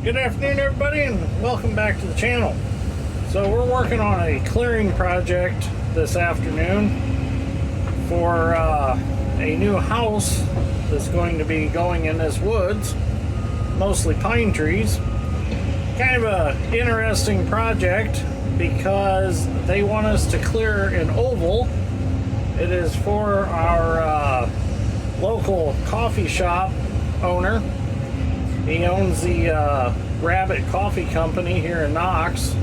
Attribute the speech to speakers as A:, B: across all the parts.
A: Good afternoon, everybody, and welcome back to the channel. So we're working on a clearing project this afternoon for a new house that's going to be going in this woods, mostly pine trees. Kind of a interesting project because they want us to clear an oval. It is for our local coffee shop owner. He owns the Rabbit Coffee Company here in Knox,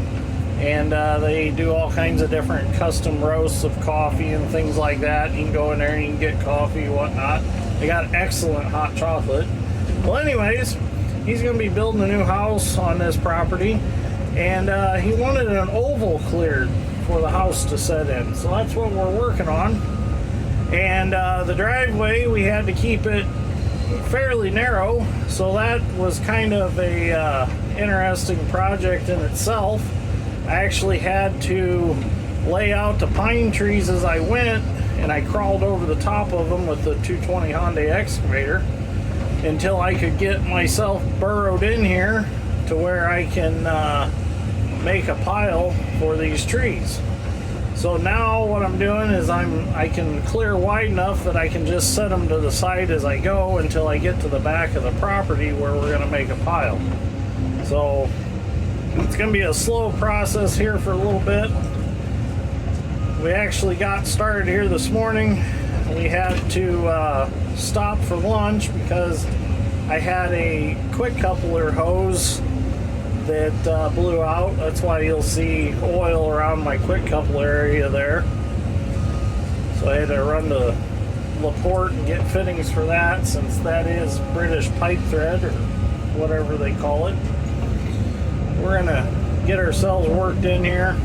A: and they do all kinds of different custom roasts of coffee and things like that. You can go in there and you can get coffee and whatnot. They got excellent hot chocolate. Well, anyways, he's going to be building a new house on this property, and he wanted an oval cleared for the house to set in. So that's what we're working on. And the driveway, we had to keep it fairly narrow, so that was kind of a interesting project in itself. I actually had to lay out the pine trees as I went, and I crawled over the top of them with the 220 Honda Excavator until I could get myself burrowed in here to where I can make a pile for these trees. So now what I'm doing is I can clear wide enough that I can just set them to the side as I go until I get to the back of the property where we're going to make a pile. So it's going to be a slow process here for a little bit. We actually got started here this morning. We had to stop for lunch because I had a quick coupler hose that blew out. That's why you'll see oil around my quick coupler area there. So I had to run to LaPorte and get fittings for that, since that is British pipe thread or whatever they call it. We're gonna get ourselves worked in here.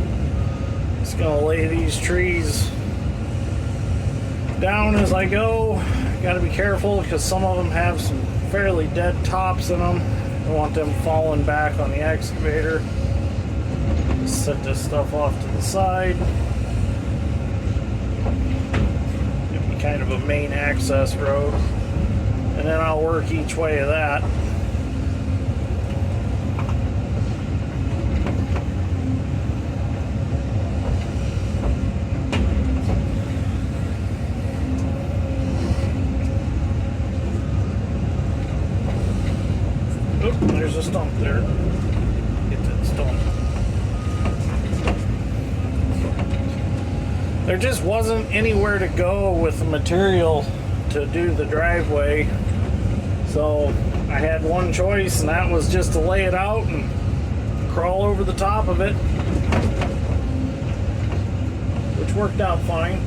A: Just gonna lay these trees down as I go. Got to be careful because some of them have some fairly dead tops in them. I want them falling back on the excavator. Just set this stuff off to the side. Give me kind of a main access road, and then I'll work each way of that. There's a stump there. Get that stump. There just wasn't anywhere to go with the material to do the driveway. So I had one choice, and that was just to lay it out and crawl over the top of it, which worked out fine.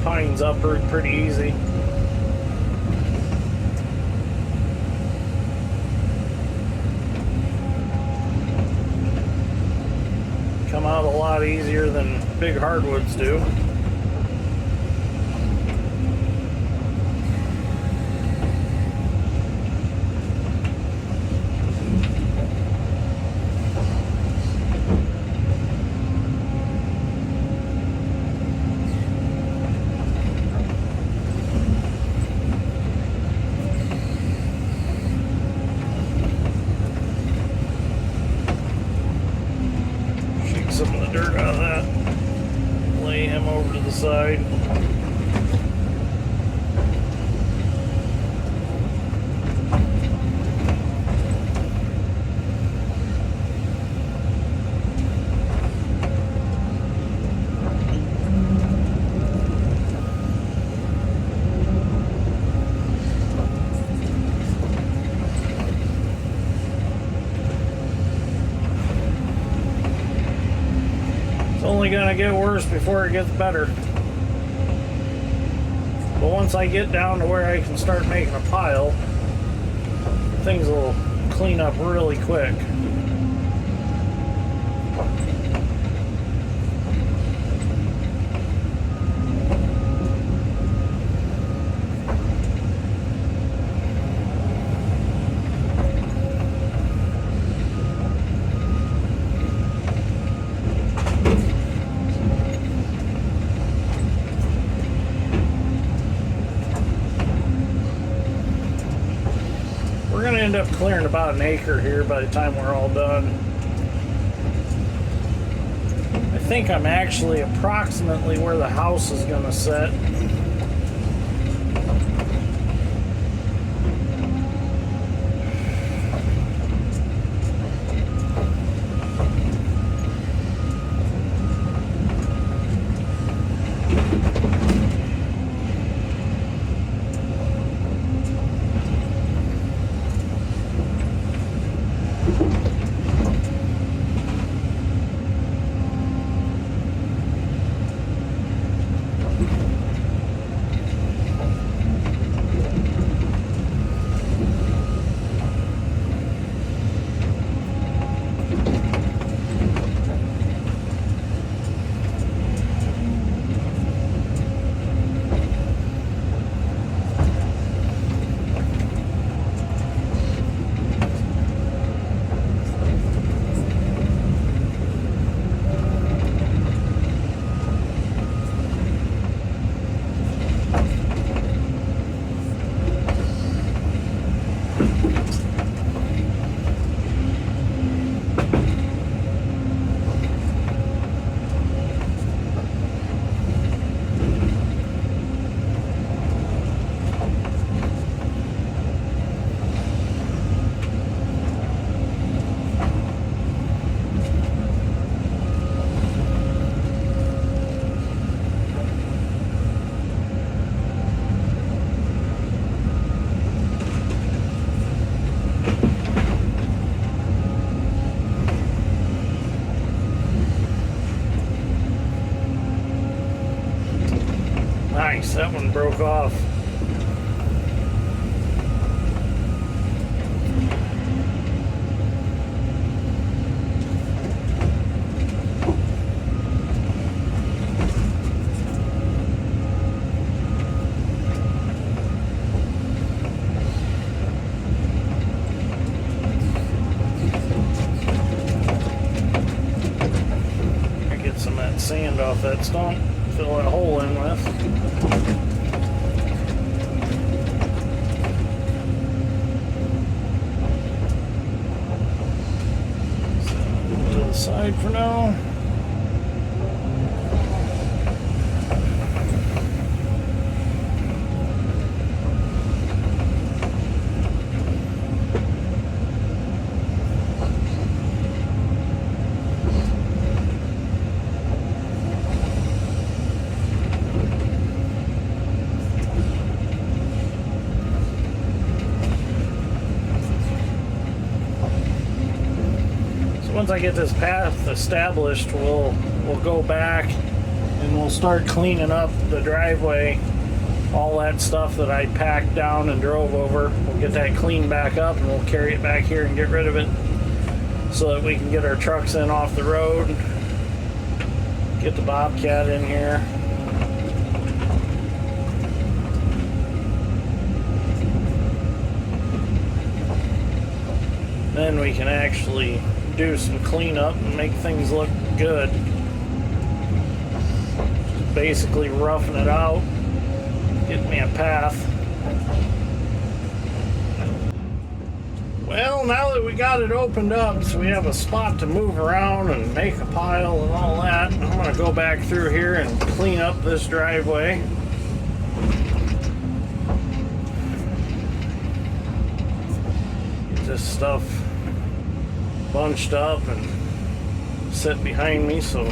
A: Pines up pretty easy. Come out a lot easier than big hardwoods do. Some of the dirt out of that, lay him over to the side. Only gonna get worse before it gets better. But once I get down to where I can start making a pile, things will clean up really quick. up clearing about an acre here by the time we're all done. I think I'm actually approximately where the house is going to sit. Nice, that one broke off. I get some of that sand off that stump, fill that hole in with. Side for now. Once I get this path established, we'll go back and we'll start cleaning up the driveway. All that stuff that I packed down and drove over, we'll get that cleaned back up and we'll carry it back here and get rid of it so that we can get our trucks in off the road. Get the Bobcat in here. Then we can actually do some cleanup and make things look good. Just basically roughing it out, get me a path. Well, now that we got it opened up so we have a spot to move around and make a pile and all that, I'm going to go back through here and clean up this driveway. Get this stuff bunched up and set behind me so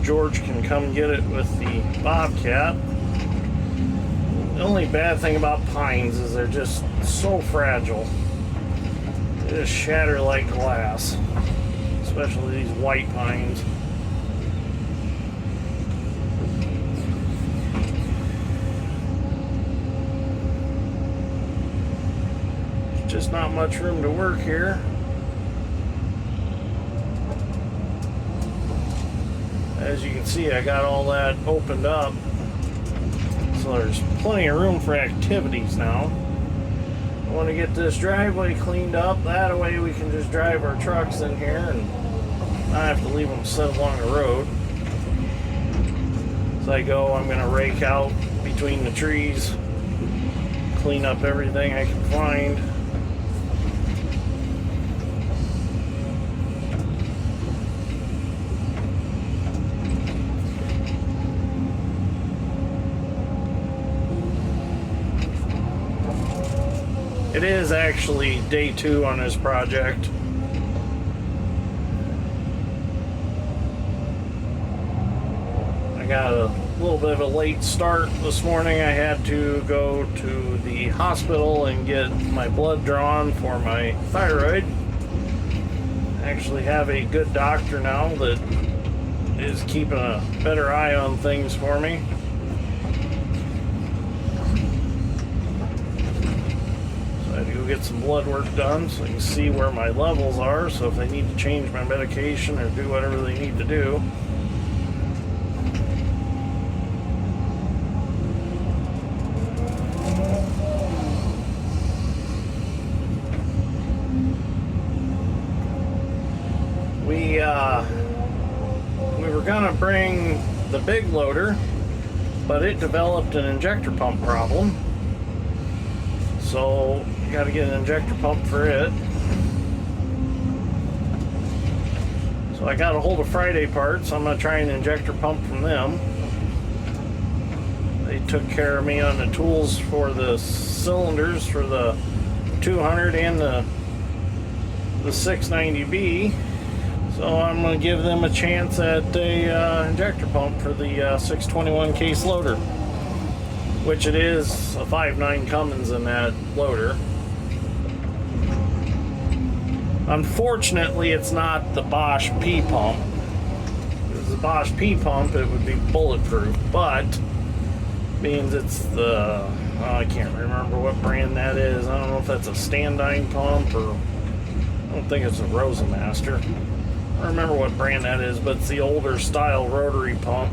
A: George can come get it with the Bobcat. The only bad thing about pines is they're just so fragile. They just shatter like glass, especially these white pines. There's just not much room to work here. As you can see, I got all that opened up, so there's plenty of room for activities now. I want to get this driveway cleaned up, that way we can just drive our trucks in here and not have to leave them set along the road. As I go, I'm going to rake out between the trees, clean up everything I can find. it is actually day 2 on this project. I got a little bit of a late start this morning. I had to go to the hospital and get my blood drawn for my thyroid. I actually have a good doctor now that is keeping a better eye on things for me. So I had to go get some blood work done so I can see where my levels are, so if they need to change my medication or do whatever they need to do. We were gonna bring the big loader, but it developed an injector pump problem. So you gotta get an injector pump for it. So I got a hold of Friday Parts. I'm gonna try an injector pump from them. They took care of me on the tools for the cylinders for the 200 and the 690B. So I'm going to give them a chance at a injector pump for the 621 case loader, which it is a 5.9 Cummins in that loader. Unfortunately, it's not the Bosch P pump. If it was the Bosch P pump, it would be bulletproof, but means it's the, I can't remember what brand that is. I don't know if that's a Standine pump or I don't think it's a Rosamaster. I don't remember what brand that is, but it's the older style rotary pump.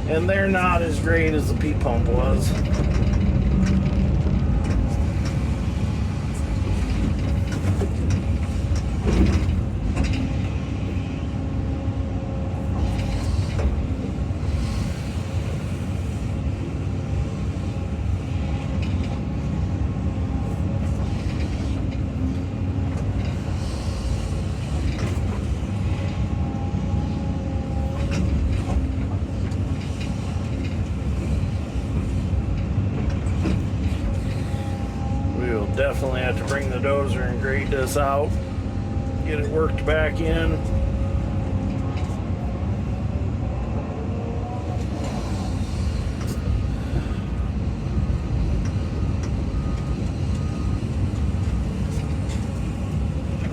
A: And they're not as great as the P pump was. Definitely have to bring the dozer and grade this out, get it worked back in.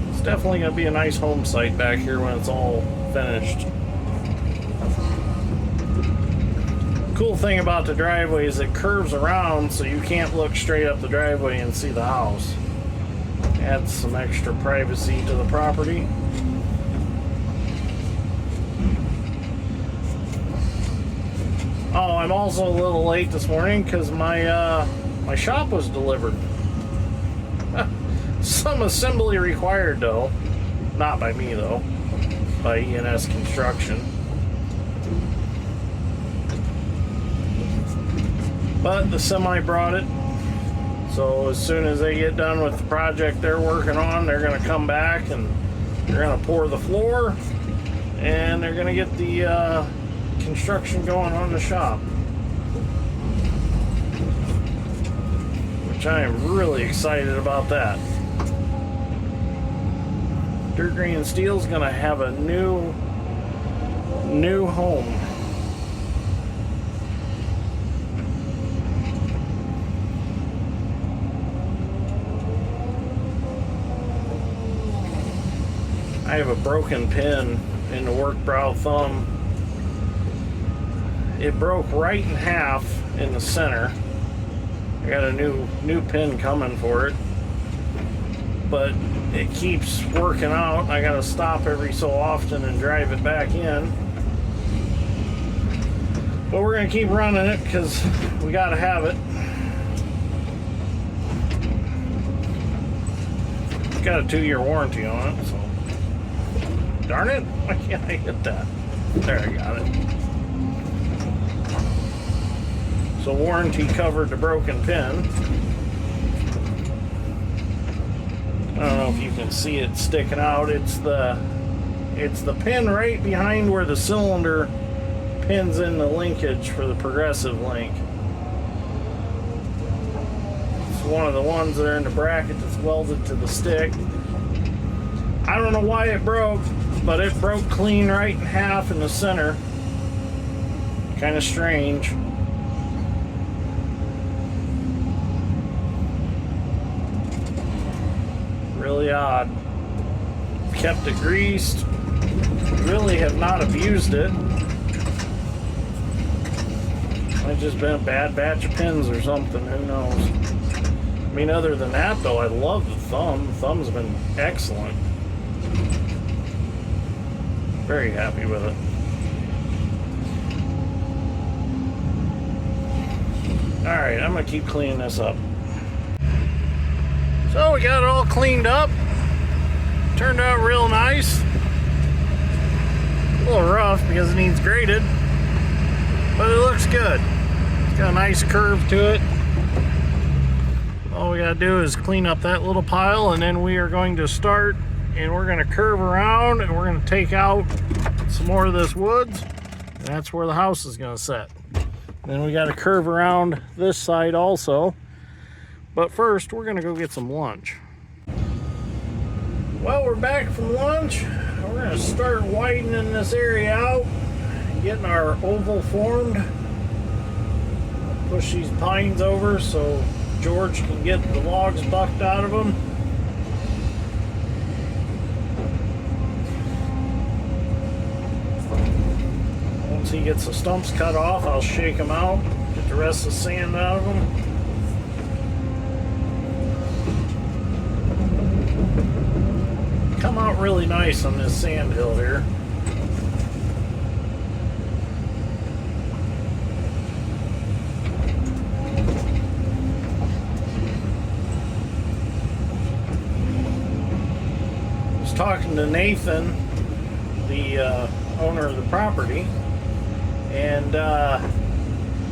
A: It's definitely going to be a nice home site back here when it's all finished. Cool thing about the driveway is it curves around so you can't look straight up the driveway and see the house. Adds some extra privacy to the property. Oh, I'm also a little late this morning because my shop was delivered. Some assembly required though. Not by me though. By E&S Construction. But the semi brought it. So as soon as they get done with the project they're working on, they're going to come back and they're going to pour the floor and they're going to get the construction going on the shop. Which I am really excited about that. Dirt Green Steel is going to have a new home. I have a broken pin in the work brow thumb. It broke right in half in the center. I got a new pin coming for it, but it keeps working out. I gotta stop every so often and drive it back in. But we're gonna keep running it because we gotta have it. It's got a 2-year warranty on it, so. Darn it, why can't I hit that? There, I got it. So warranty covered the broken pin. I don't know if you can see it sticking out. It's the pin right behind where the cylinder pins in the linkage for the progressive link. It's one of the ones that are in the bracket that's welded to the stick. I don't know why it broke, but it broke clean right in half in the center. Kind of strange. Really odd. Kept it greased. Really have not abused it. Might just been a bad batch of pins or something, who knows. I mean, other than that though, I love the thumb. The thumb's been excellent. Very happy with it. Alright, I'm gonna keep cleaning this up. So we got it all cleaned up. Turned out real nice. A little rough because it needs graded, but it looks good. It's got a nice curve to it. All we gotta do is clean up that little pile, and then we are going to start, and we're gonna curve around, and we're gonna take out some more of this woods, and that's where the house is gonna sit. Then we gotta curve around this side also. But first, we're gonna go get some lunch. Well, we're back from lunch. We're gonna start widening this area out, getting our oval formed. Push these pines over so George can get the logs bucked out of them. Once he gets the stumps cut off, I'll shake them out, get the rest of the sand out of them. Come out really nice on this sand hill here. I was talking to Nathan, the owner of the property, and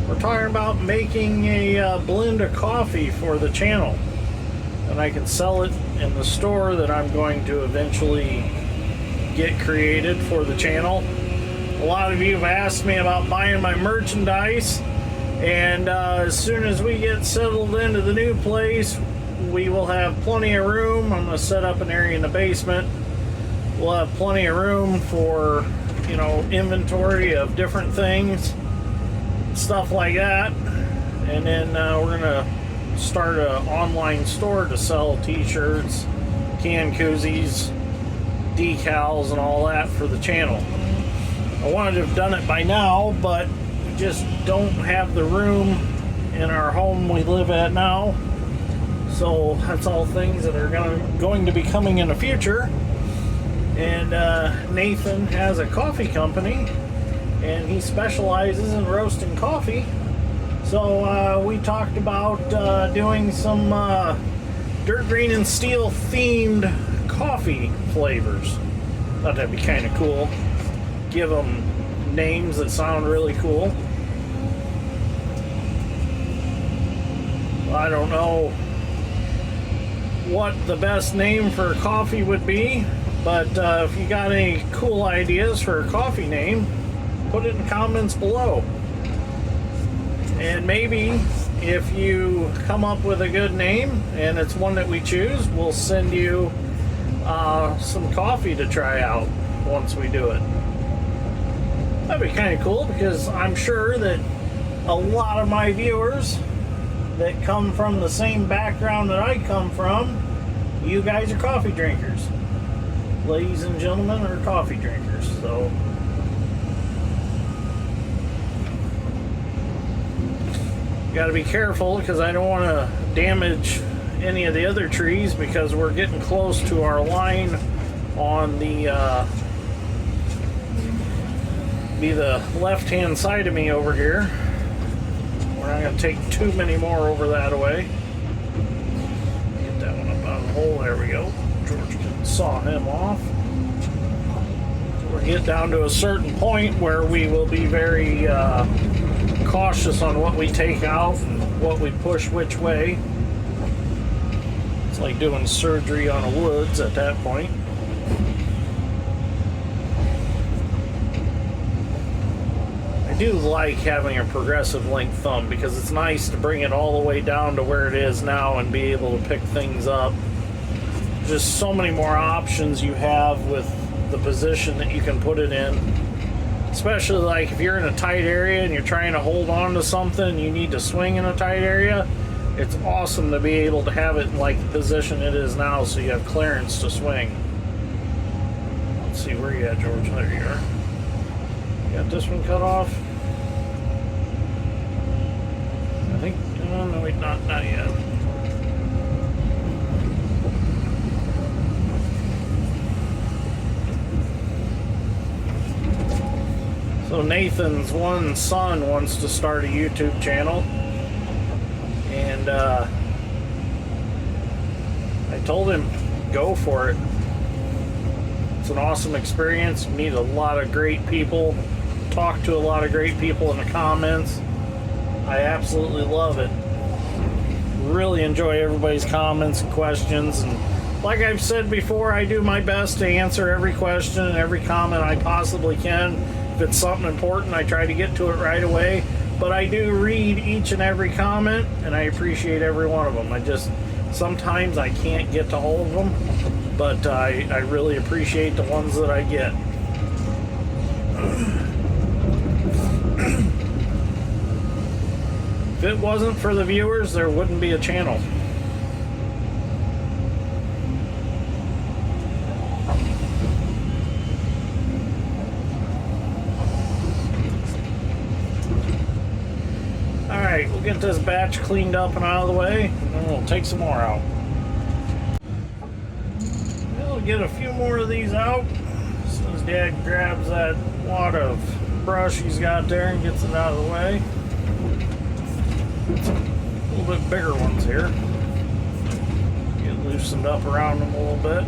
A: we're talking about making a blend of coffee for the channel. And I can sell it in the store that I'm going to eventually get created for the channel. A lot of you have asked me about buying my merchandise, and as soon as we get settled into the new place, we will have plenty of room. I'm going to set up an area in the basement. We'll have plenty of room for, you know, inventory of different things, stuff like that. And then we're going to start an online store to sell t-shirts, can koozies, decals, and all that for the channel. I wanted to have done it by now, but we just don't have the room in our home we live at now. So that's all things that are going to be coming in the future. And Nathan has a coffee company, and he specializes in roasting coffee. So we talked about doing some dirt green and steel themed coffee flavors. Thought that'd be kind of cool. Give them names that sound really cool. I don't know what the best name for coffee would be, but if you got any cool ideas for a coffee name, put it in the comments below. And maybe if you come up with a good name and it's one that we choose, we'll send you some coffee to try out once we do it. That'd be kind of cool, because I'm sure that a lot of my viewers that come from the same background that I come from, you guys are coffee drinkers. Ladies and gentlemen are coffee drinkers, so got to be careful, because I don't want to damage any of the other trees, because we're getting close to our line on the left hand side of me over here. We're not going to take too many more over that way. Get that one up out of the hole. There we go. George can saw him off. We'll get down to a certain point where we will be very cautious on what we take out and what we push which way. It's like doing surgery on a woods at that point. I do like having a progressive length thumb because it's nice to bring it all the way down to where it is now and be able to pick things up. Just so many more options you have with the position that you can put it in. Especially like if you're in a tight area and you're trying to hold on to something and you need to swing in a tight area, it's awesome to be able to have it in like the position it is now so you have clearance to swing. Let's see, where you at, George? There you are. You got this one cut off? I think, no wait, not yet. So Nathan's one son wants to start a YouTube channel, and I told him, go for it. It's an awesome experience. You meet a lot of great people, talk to a lot of great people in the comments. I absolutely love it. Really enjoy everybody's comments and questions, and like I've said before, I do my best to answer every question and every comment I possibly can. If it's something important, I try to get to it right away, but I do read each and every comment, and I appreciate every one of them. Sometimes I can't get to all of them, but I really appreciate the ones that I get. If it wasn't for the viewers, there wouldn't be a channel. Alright, we'll get this batch cleaned up and out of the way, and then we'll take some more out. We'll get a few more of these out as soon as Dad grabs that wad of brush he's got there and gets it out of the way. A little bit bigger ones here. Get loosened up around them a little bit.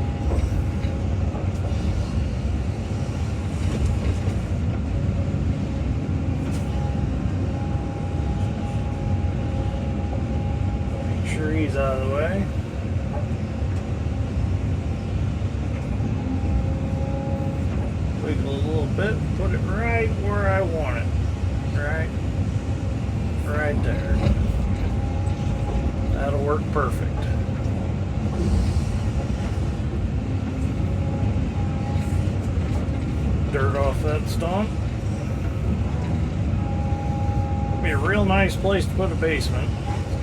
A: Make sure he's out of the way. Wiggle a little bit, put it right where I want it. Right there. That'll work perfect. Dirt off that stump. It'll be a real nice place to put a basement.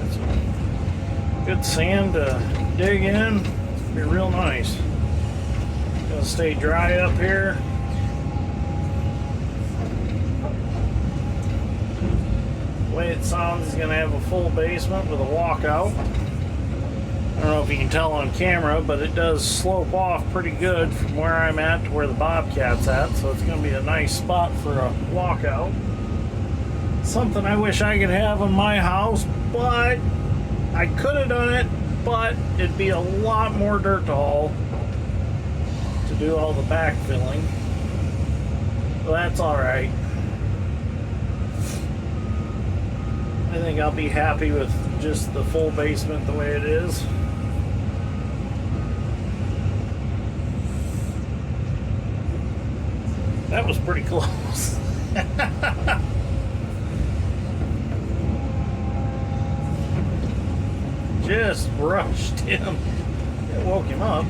A: It's some good sand to dig in. It'll be real nice. Gonna stay dry up here. The way it sounds is going to have a full basement with a walkout. I don't know if you can tell on camera, but it does slope off pretty good from where I'm at to where the Bobcat's at, so it's going to be a nice spot for a walkout. Something I wish I could have in my house, but I could have done it, but it'd be a lot more dirt to haul to do all the backfilling. So that's alright. I think I'll be happy with just the full basement the way it is. That was pretty close. Just rushed him. It woke him up.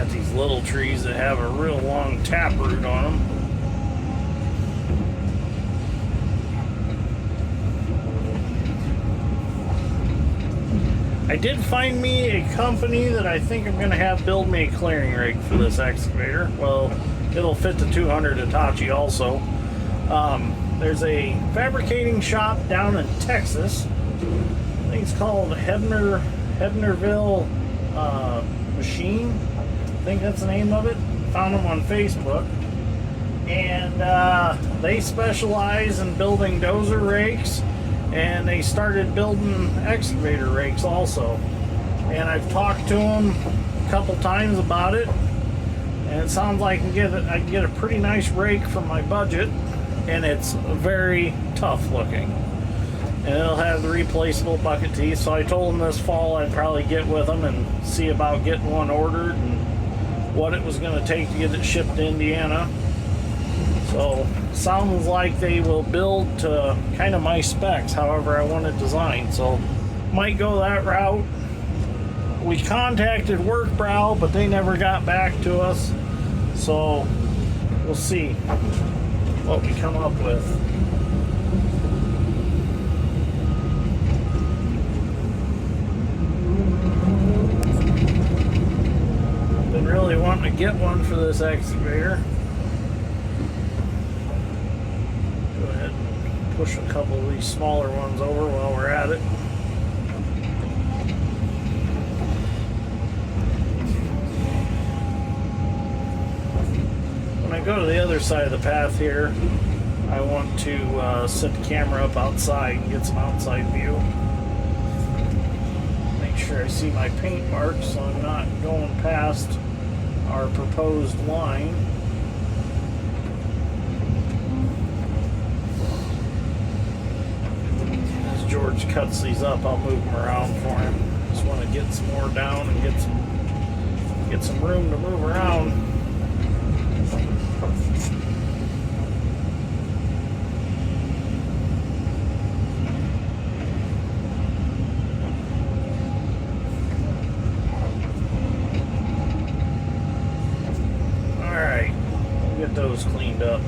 A: These little trees that have a real long taproot on them. I did find me a company that I think I'm going to have build me a clearing rig for this excavator. Well, it'll fit the 200 Hitachi also. There's a fabricating shop down in Texas. I think it's called Hebnerville Machine. I think that's the name of it. Found them on Facebook. And they specialize in building dozer rakes, and they started building excavator rakes also. And I've talked to them a couple times about it, And it sounds like I can get a pretty nice rake for my budget, and it's very tough looking. And it'll have the replaceable bucket teeth. So I told them this fall I'd probably get with them and see about getting one ordered and what it was going to take to get it shipped to Indiana. So sounds like they will build to kind of my specs, however I want it designed. So might go that route. We contacted Workbrow, but they never got back to us. So we'll see what we come up with. Been really wanting to get one for this excavator. Go ahead and push a couple of these smaller ones over while we're at it. When I go to the other side of the path here, I want to set the camera up outside and get some outside view. Make sure I see my paint marks so I'm not going past our proposed line. As George cuts these up, I'll move them around for him. Just want to get some more down and get some room to move around. Get those cleaned up.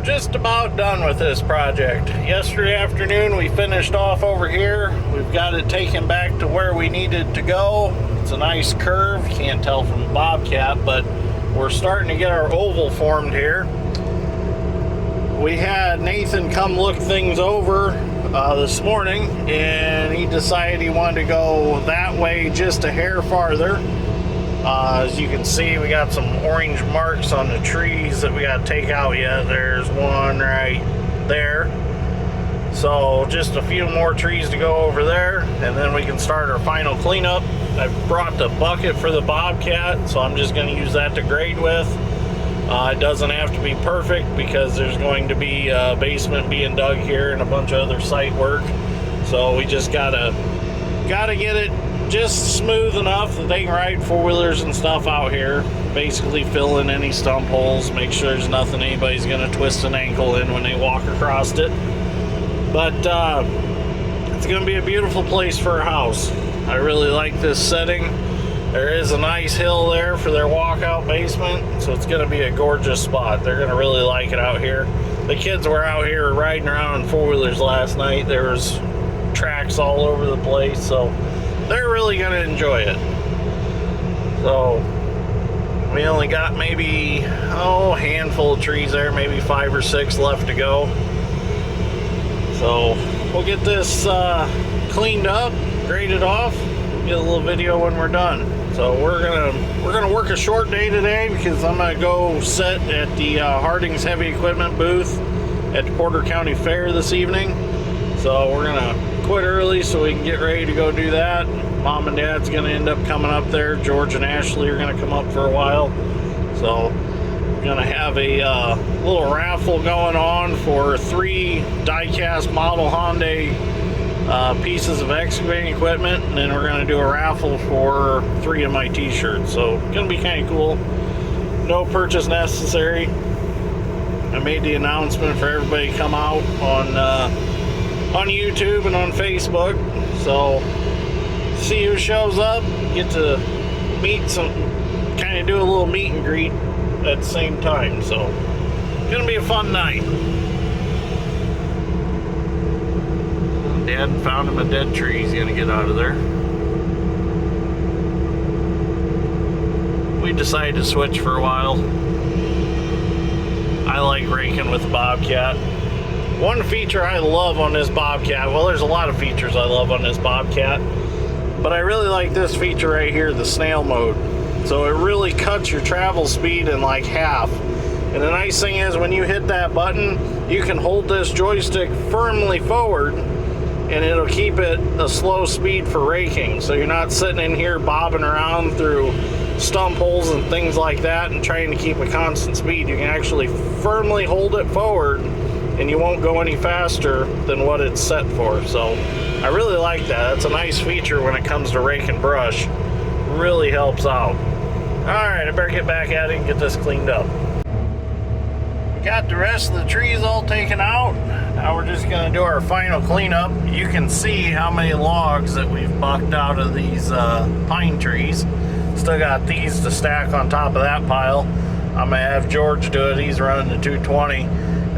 A: just about done with this project. Yesterday afternoon we finished off over here. We've got it taken back to where we needed to go. It's a nice curve. You can't tell from the Bobcat, but we're starting to get our oval formed here. We had Nathan come look things over this morning, and he decided he wanted to go that way just a hair farther. As you can see, we got some orange marks on the trees that we got to take out yet. There's one right there. So just a few more trees to go over there, and then we can start our final cleanup. I brought the bucket for the Bobcat, so I'm just going to use that to grade with. It doesn't have to be perfect because there's going to be a basement being dug here and a bunch of other site work. So we just gotta get it just smooth enough that they can ride four-wheelers and stuff out here. Basically fill in any stump holes, make sure there's nothing anybody's gonna twist an ankle in when they walk across it. But it's gonna be a beautiful place for a house. I really like this setting. There is a nice hill there for their walkout basement, so it's gonna be a gorgeous spot. They're gonna really like it out here. The kids were out here riding around on four-wheelers last night. There was tracks all over the place, so they're really gonna enjoy it. So we only got maybe a handful of trees there, maybe 5 or 6 left to go. So we'll get this cleaned up, graded off, get a little video when we're done. So we're gonna work a short day today because I'm gonna go sit at the Harding's Heavy Equipment booth at the Porter County Fair this evening. So we're gonna quit early so we can get ready to go do that. Mom and Dad's gonna end up coming up there. George and Ashley are gonna come up for a while. So we're gonna have a little raffle going on for 3 die-cast model Hyundai pieces of excavating equipment, and then we're going to do a raffle for 3 of my t-shirts. So it's going to be kind of cool. No purchase necessary. I made the announcement for everybody to come out on YouTube and on Facebook. So see who shows up. Get to meet some, kind of do a little meet and greet at the same time. So it's going to be a fun night. Dad found him a dead tree. He's gonna get out of there. We decided to switch for a while. I like raking with the Bobcat. One feature I love on this Bobcat, well, there's a lot of features I love on this Bobcat, but I really like this feature right here, the snail mode. So it really cuts your travel speed in like half. And the nice thing is when you hit that button, you can hold this joystick firmly forward and it'll keep it a slow speed for raking. So you're not sitting in here bobbing around through stump holes and things like that and trying to keep a constant speed. You can actually firmly hold it forward and you won't go any faster than what it's set for. So I really like that. That's a nice feature when it comes to raking brush. Really helps out. Alright, I better get back at it and get this cleaned up. Got the rest of the trees all taken out. Now we're just going to do our final cleanup. You can see how many logs that we've bucked out of these pine trees. Still got these to stack on top of that pile. I'm going to have George do it. He's running the 220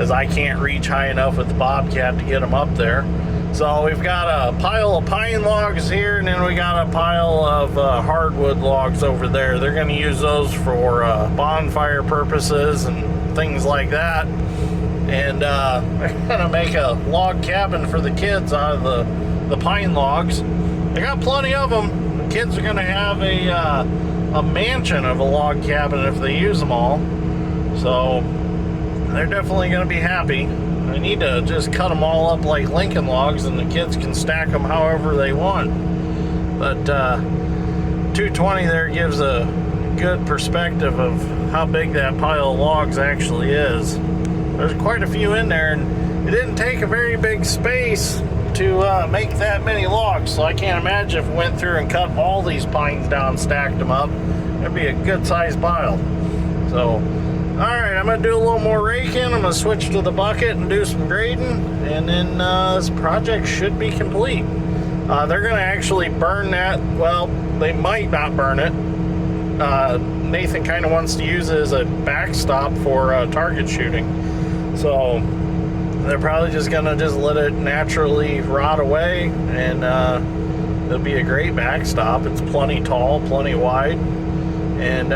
A: as I can't reach high enough with the Bobcat to get them up there. So we've got a pile of pine logs here, and then we got a pile of hardwood logs over there. They're going to use those for bonfire purposes and things like that. And I'm gonna make a log cabin for the kids out of the pine logs. I got plenty of them. The kids are gonna have a mansion of a log cabin if they use them all. So they're definitely gonna be happy. I need to just cut them all up like Lincoln logs and the kids can stack them however they want. But 220 there gives a good perspective of how big that pile of logs actually is. There's quite a few in there, and it didn't take a very big space to make that many logs, so I can't imagine if we went through and cut all these pines down, stacked them up, it'd be a good sized pile. So alright, I'm gonna do a little more raking. I'm gonna switch to the bucket and do some grading, and then this project should be complete. They're gonna actually burn that. Well, they might not burn it. Nathan kind of wants to use it as a backstop for target shooting. So they're probably just gonna just let it naturally rot away, and it'll be a great backstop. It's plenty tall, plenty wide, and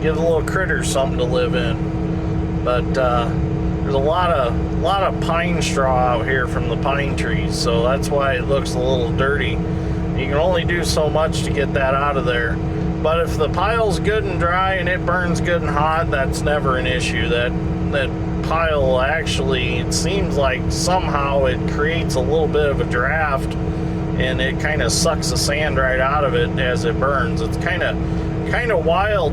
A: give the little critters something to live in. But there's a lot of pine straw out here from the pine trees, so that's why it looks a little dirty. You can only do so much to get that out of there. But if the pile's good and dry and it burns good and hot, that's never an issue. That pile actually, it seems like somehow it creates a little bit of a draft, and it kind of sucks the sand right out of it as it burns. It's kind of wild.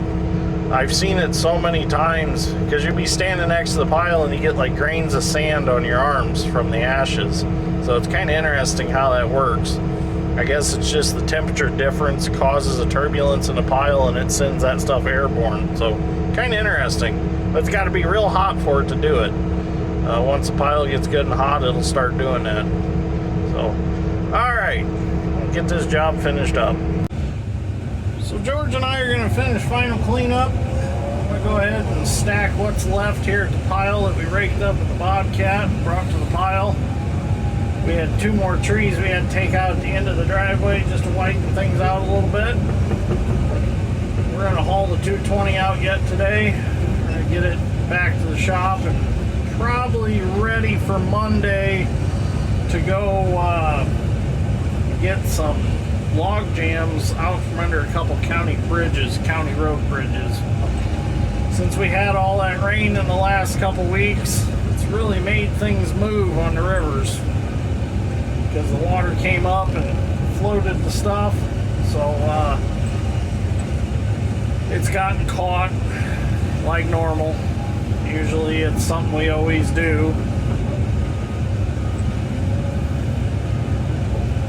A: I've seen it so many times, because you'll be standing next to the pile and you get like grains of sand on your arms from the ashes. So it's kind of interesting how that works. I guess it's just the temperature difference causes a turbulence in the pile, and it sends that stuff airborne. So kind of interesting. But it's got to be real hot for it to do it. Once the pile gets good and hot, it'll start doing that. So, alright, we'll get this job finished up. So George and I are going to finish final cleanup. I'm going to go ahead and stack what's left here at the pile that we raked up with the Bobcat and brought to the pile. We had 2 more trees we had to take out at the end of the driveway just to whiten things out a little bit. We're going to haul the 220 out yet today. We're going to get it back to the shop and probably ready for Monday to go get some log jams out from under a couple county road bridges. Since we had all that rain in the last couple weeks, it's really made things move on the rivers, because the water came up and floated the stuff. So it's gotten caught like normal. Usually it's something we always do.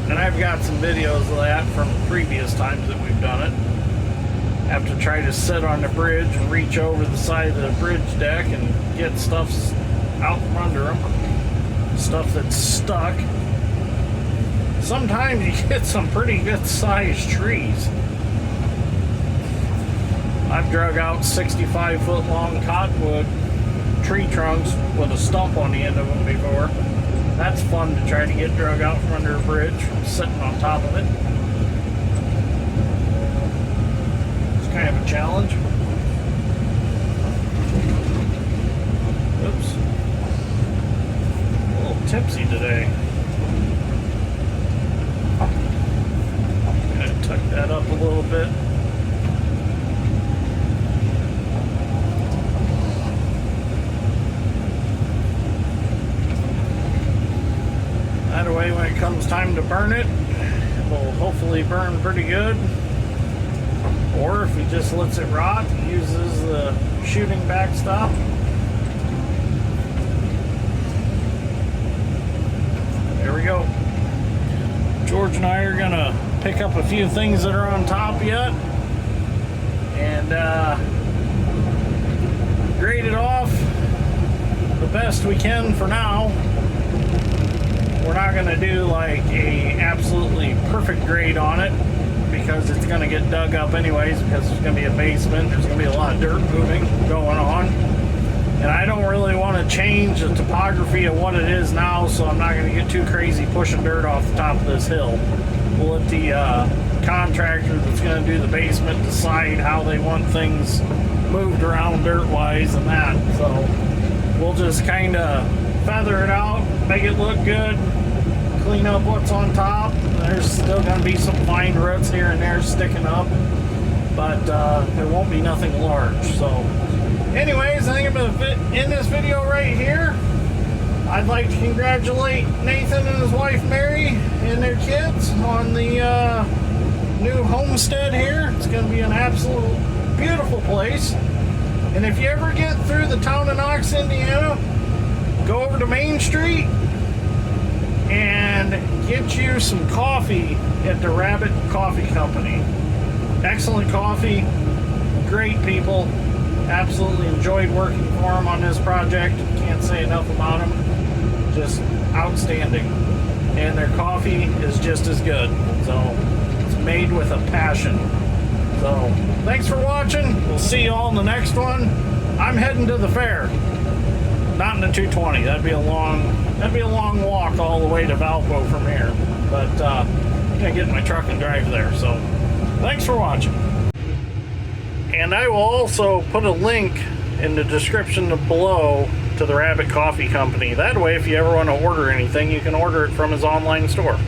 A: And I've got some videos of that from previous times that we've done it. Have to try to sit on the bridge and reach over the side of the bridge deck and get stuff out from under them. Stuff that's stuck. Sometimes you get some pretty good sized trees. I've drug out 65-foot long cottonwood tree trunks with a stump on the end of them before. That's fun to try to get drug out from under a bridge from sitting on top of it. It's kind of a challenge. Oops. A little tipsy today. Gonna tuck that up a little bit. That way, when it comes time to burn it, it'll hopefully burn pretty good. Or if he just lets it rot and uses the shooting backstop. There we go. George and I are gonna pick up a few things that are on top yet and grade it off the best we can for now. We're not going to do like a absolutely perfect grade on it, because it's going to get dug up anyways, because there's going to be a basement, there's going to be a lot of dirt moving going on, and I don't really want to change the topography of what it is now, so I'm not going to get too crazy pushing dirt off the top of this hill. We'll let the contractor that's going to do the basement decide how they want things moved around dirt wise and that. So we'll just kind of feather it out, make it look good, clean up what's on top. There's still going to be some fine roots here and there sticking up, but there won't be nothing large. So anyways, I think I'm going to end this video right here. I'd like to congratulate Nathan and his wife Mary and their kids on the new homestead here. It's going to be an absolute beautiful place. And if you ever get through the town of Knox, Indiana, go over to Main Street and get you some coffee at the Rabbit Coffee Company. Excellent coffee, great people. Absolutely enjoyed working for them on this project. Can't say enough about them. Just outstanding. And their coffee is just as good. So it's made with a passion. So thanks for watching. We'll see you all in the next one. I'm heading to the fair. not in the 220. That'd be a long walk all the way to Valpo from here. But I'm gonna get in my truck and drive there. So thanks for watching. And I will also put a link in the description below to the Rabbit Coffee Company. That way, if you ever want to order anything, you can order it from his online store.